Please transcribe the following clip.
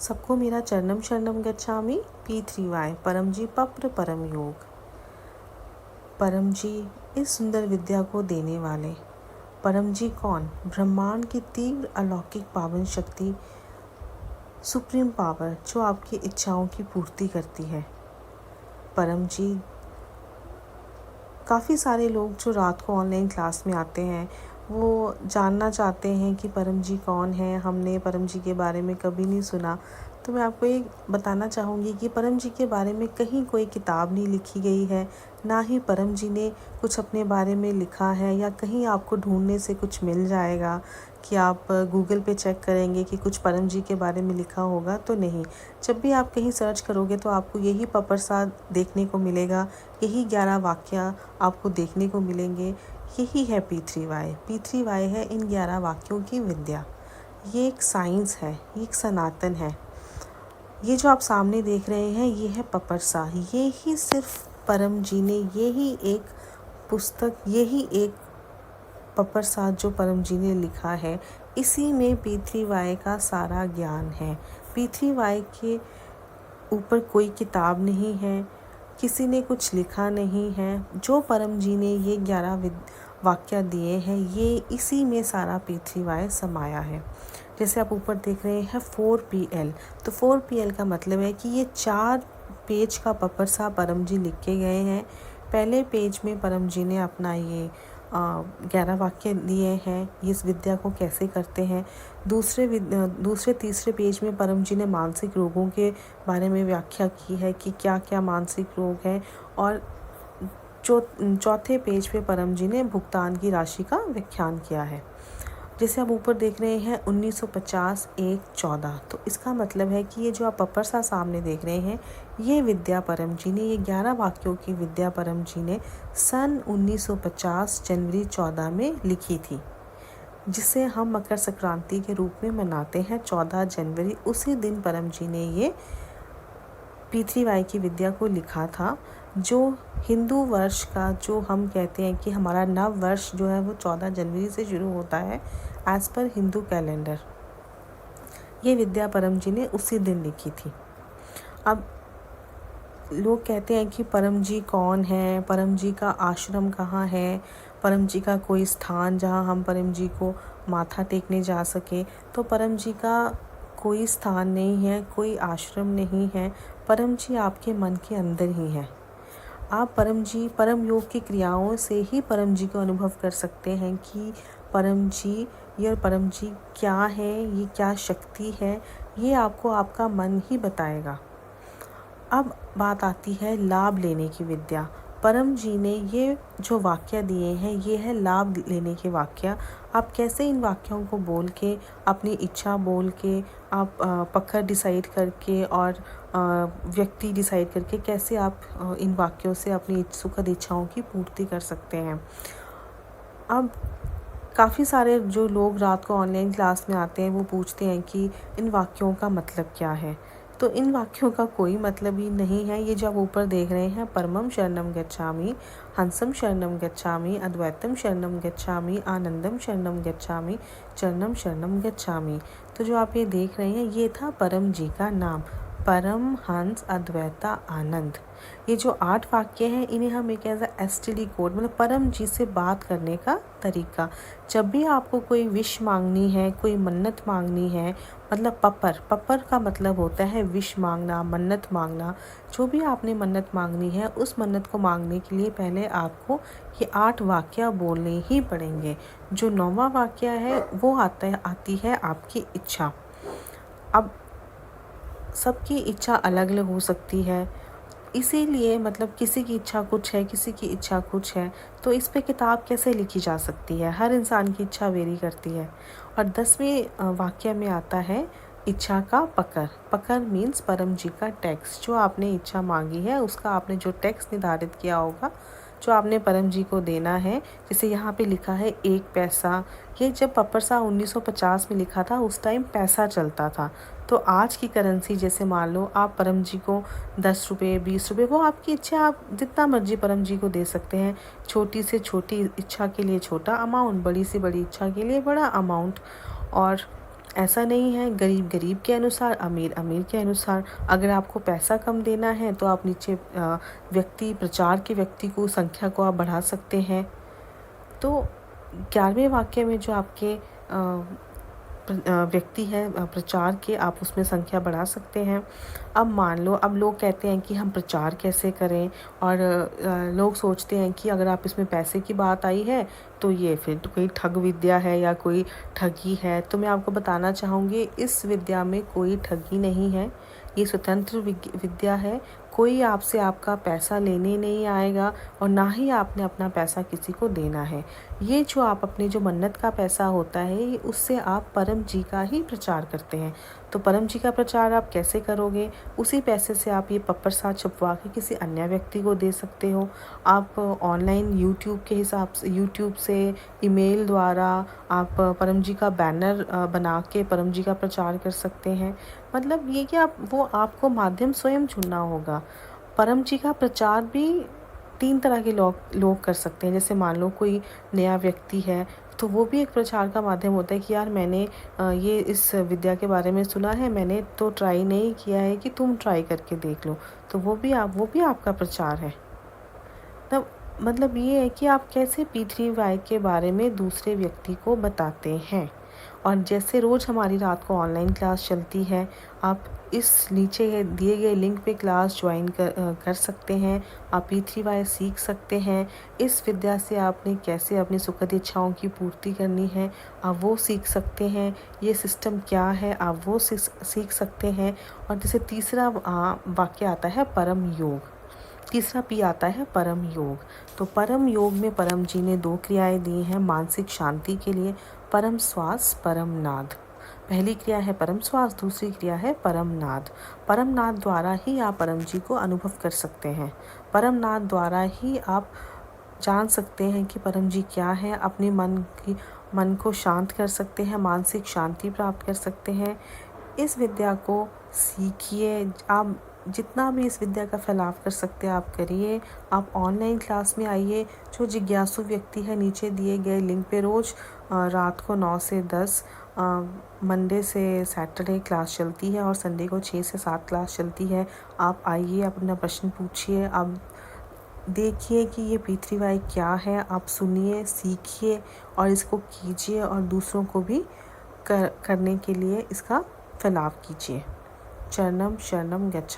सबको मेरा चरणम शरणम गच्छामि। P3Y परम जी पप्र परम योग। परम जी इस सुंदर विद्या को देने वाले। परम जी कौन? ब्रह्मांड की तीव्र अलौकिक पावन शक्ति, सुप्रीम पावर जो आपकी इच्छाओं की पूर्ति करती है। परम जी काफ़ी सारे लोग जो रात को ऑनलाइन क्लास में आते हैं वो जानना चाहते हैं कि परम जी कौन है। हमने परम जी के बारे में कभी नहीं सुना। तो मैं आपको ये बताना चाहूँगी कि परम जी के बारे में कहीं कोई किताब नहीं लिखी गई है, ना ही परम जी ने कुछ अपने बारे में लिखा है, या कहीं आपको ढूंढने से कुछ मिल जाएगा कि आप गूगल पे चेक करेंगे कि कुछ परम जी के बारे में लिखा होगा। तो नहीं, जब भी आप कहीं सर्च करोगे तो आपको यही पपरसाद देखने को मिलेगा, यही 11 वाक्य आपको देखने को मिलेंगे। यही है P3Y। P3Y है इन 11 वाक्यों की विद्या। ये एक साइंस है, ये एक सनातन है। ये जो आप सामने देख रहे हैं ये है पपरसा। ये ही सिर्फ परम जी ने, ये ही एक पुस्तक, ये ही एक पपरसाद जो परम जी ने लिखा है, इसी में P3Y का सारा ज्ञान है। P3Y के ऊपर कोई किताब नहीं है, किसी ने कुछ लिखा नहीं है। जो परम जी ने ये 11 वाक्य दिए हैं, ये इसी में सारा P3Y समाया है। जैसे आप ऊपर देख रहे हैं 4PL, तो 4PL का मतलब है कि ये 4 पेज का पपरसा परम जी लिख के गए हैं। पहले पेज में परम जी ने अपना ये 11 वाक्य दिए हैं, इस विद्या को कैसे करते हैं। दूसरे तीसरे पेज में परम जी ने मानसिक रोगों के बारे में व्याख्या की है कि क्या क्या मानसिक रोग हैं। और चौथे पेज पे परम जी ने भुगतान की राशि का व्याख्यान किया है। जैसे आप ऊपर देख रहे हैं 1950-1-14, तो इसका मतलब है कि ये जो आप पपरसा सामने देख रहे हैं, ये विद्या परम जी ने, ये 11 वाक्यों की विद्या परम जी ने सन 1950 जनवरी 14 में लिखी थी, जिसे हम मकर संक्रांति के रूप में मनाते हैं 14 जनवरी। उसी दिन परम जी ने ये P3Y की विद्या को लिखा था। जो हिंदू वर्ष का, जो हम कहते हैं कि हमारा नव वर्ष जो है वो 14 जनवरी से शुरू होता है एज़ पर हिंदू कैलेंडर। ये विद्या परम जी ने उसी दिन लिखी थी। अब लोग कहते हैं कि परम जी कौन है, परम जी का आश्रम कहाँ है, परम जी का कोई स्थान जहाँ हम परम जी को माथा टेकने जा सके। तो परम जी का कोई स्थान नहीं है, कोई आश्रम नहीं है। परम जी आपके मन के अंदर ही है। आप परम योग की क्रियाओं से ही परम जी को अनुभव कर सकते हैं कि परम जी, ये परम जी क्या है, ये क्या शक्ति है, ये आपको आपका मन ही बताएगा। अब बात आती है लाभ लेने की विद्या। परम जी ने ये जो वाक्य दिए हैं, ये है लाभ लेने के वाक्य। आप कैसे इन वाक्यों को बोल के, अपनी इच्छा बोल के, आप पकड़ डिसाइड करके और व्यक्ति डिसाइड करके कैसे आप इन वाक्यों से अपनी सुखद इच्छाओं की पूर्ति कर सकते हैं। अब काफ़ी सारे जो लोग रात को ऑनलाइन क्लास में आते हैं वो पूछते हैं कि इन वाक्यों का मतलब क्या है। तो इन वाक्यों का कोई मतलब ही नहीं है। ये जो आप ऊपर देख रहे हैं, परमम शरणम गच्छामि, हंसम शरणम गच्छामि, अद्वैतम शरणम गच्छामि, आनंदम शरणम गच्छामि, चरणम शरणम गच्छामि। तो जो आप ये देख रहे हैं, ये था परम जी का नाम, परम हंस अद्वैता आनंद। ये जो 8 वाक्य हैं, इन्हें हम एक एज STD कोड, मतलब परम जी से बात करने का तरीका। जब भी आपको कोई विश मांगनी है, कोई मन्नत मांगनी है, मतलब पपर का मतलब होता है विश मांगना, मन्नत मांगना। जो भी आपने मन्नत मांगनी है, उस मन्नत को मांगने के लिए पहले आपको ये 8 वाक्य बोलने ही पड़ेंगे। जो 9वां वाक्य है वो आती है आपकी इच्छा। अब सबकी इच्छा अलग अलग हो सकती है, इसीलिए मतलब किसी की इच्छा कुछ है, किसी की इच्छा कुछ है, तो इस पे किताब कैसे लिखी जा सकती है। हर इंसान की इच्छा वेरी करती है। और 10वें वाक्य में आता है इच्छा का पकड़ मीन्स परम जी का टैक्स। जो आपने इच्छा मांगी है उसका आपने जो टैक्स निर्धारित किया होगा, जो आपने परम जी को देना है। जैसे यहाँ पे लिखा है 1 पैसा। ये जब पपरसा 1950 में लिखा था, उस टाइम पैसा चलता था। तो आज की करेंसी, जैसे मान लो आप परम जी को 10 रुपये, 20 रुपये, वो आपकी इच्छा, आप जितना मर्जी परम जी को दे सकते हैं। छोटी से छोटी इच्छा के लिए छोटा अमाउंट, बड़ी से बड़ी इच्छा के लिए बड़ा अमाउंट। और ऐसा नहीं है गरीब गरीब के अनुसार, अमीर अमीर के अनुसार। अगर आपको पैसा कम देना है तो आप नीचे व्यक्ति प्रचार के व्यक्ति को संख्या को आप बढ़ा सकते हैं। तो 11वें वाक्य में जो आपके व्यक्ति है प्रचार के, आप उसमें संख्या बढ़ा सकते हैं। अब मान लो अब लोग कहते हैं कि हम प्रचार कैसे करें, और लोग सोचते हैं कि अगर आप इसमें पैसे की बात आई है तो ये फिर तो कोई ठग विद्या है या कोई ठगी है। तो मैं आपको बताना चाहूँगी इस विद्या में कोई ठगी नहीं है, ये स्वतंत्र विद्या है। कोई आपसे आपका पैसा लेने नहीं आएगा और ना ही आपने अपना पैसा किसी को देना है। ये जो आप अपने जो मन्नत का पैसा होता है उससे आप परम जी का ही प्रचार करते हैं। तो परम जी का प्रचार आप कैसे करोगे? उसी पैसे से आप ये प्रसाद छपवा के किसी अन्य व्यक्ति को दे सकते हो। आप ऑनलाइन यूट्यूब के हिसाब से, यूट्यूब से ईमेल द्वारा आप परम जी का बैनर बना के परम जी का प्रचार कर सकते हैं। मतलब ये कि आपको माध्यम स्वयं चुनना होगा। परम जी का प्रचार भी 3 तरह के लोग कर सकते हैं। जैसे मान लो कोई नया व्यक्ति है तो वो भी एक प्रचार का माध्यम होता है कि यार मैंने ये इस विद्या के बारे में सुना है, मैंने तो ट्राई नहीं किया है, कि तुम ट्राई करके देख लो। तो वो भी आपका प्रचार है। तब मतलब ये है कि आप कैसे P3Y के बारे में दूसरे व्यक्ति को बताते हैं। और जैसे रोज़ हमारी रात को ऑनलाइन क्लास चलती है, आप इस नीचे दिए गए लिंक पे क्लास ज्वाइन कर सकते हैं। आप P3Y सीख सकते हैं। इस विद्या से आपने कैसे अपनी सुखद इच्छाओं की पूर्ति करनी है आप वो सीख सकते हैं। ये सिस्टम क्या है आप वो सीख सकते हैं। और जैसे तीसरा वाक्य आता है परम योग, तीसरा P आता है परम योग। तो परम योग में परम जी ने 2 क्रियाएं दी हैं मानसिक शांति के लिए, परम श्वास परम नाद। पहली क्रिया है परम श्वास, दूसरी क्रिया है परम नाद। परम नाद द्वारा ही आप परम जी को अनुभव कर सकते हैं। परम नाद द्वारा ही आप जान सकते हैं कि परम जी क्या है। अपने मन को शांत कर सकते हैं, मानसिक शांति प्राप्त कर सकते हैं। इस विद्या को सीखिए। आप जितना भी इस विद्या का फैलाव कर सकते हैं आप करिए। आप ऑनलाइन क्लास में आइए। जो जिज्ञासु व्यक्ति है नीचे दिए गए लिंक पे रोज़ रात को 9 से 10 मंडे से सैटरडे क्लास चलती है और संडे को 6 से 7 क्लास चलती है। आप आइए, अपना प्रश्न पूछिए, आप देखिए कि ये P3Y क्या है, आप सुनिए, सीखिए और इसको कीजिए और दूसरों को भी करने के लिए इसका फैलाव कीजिए। चरणम शरणम गच्छामि।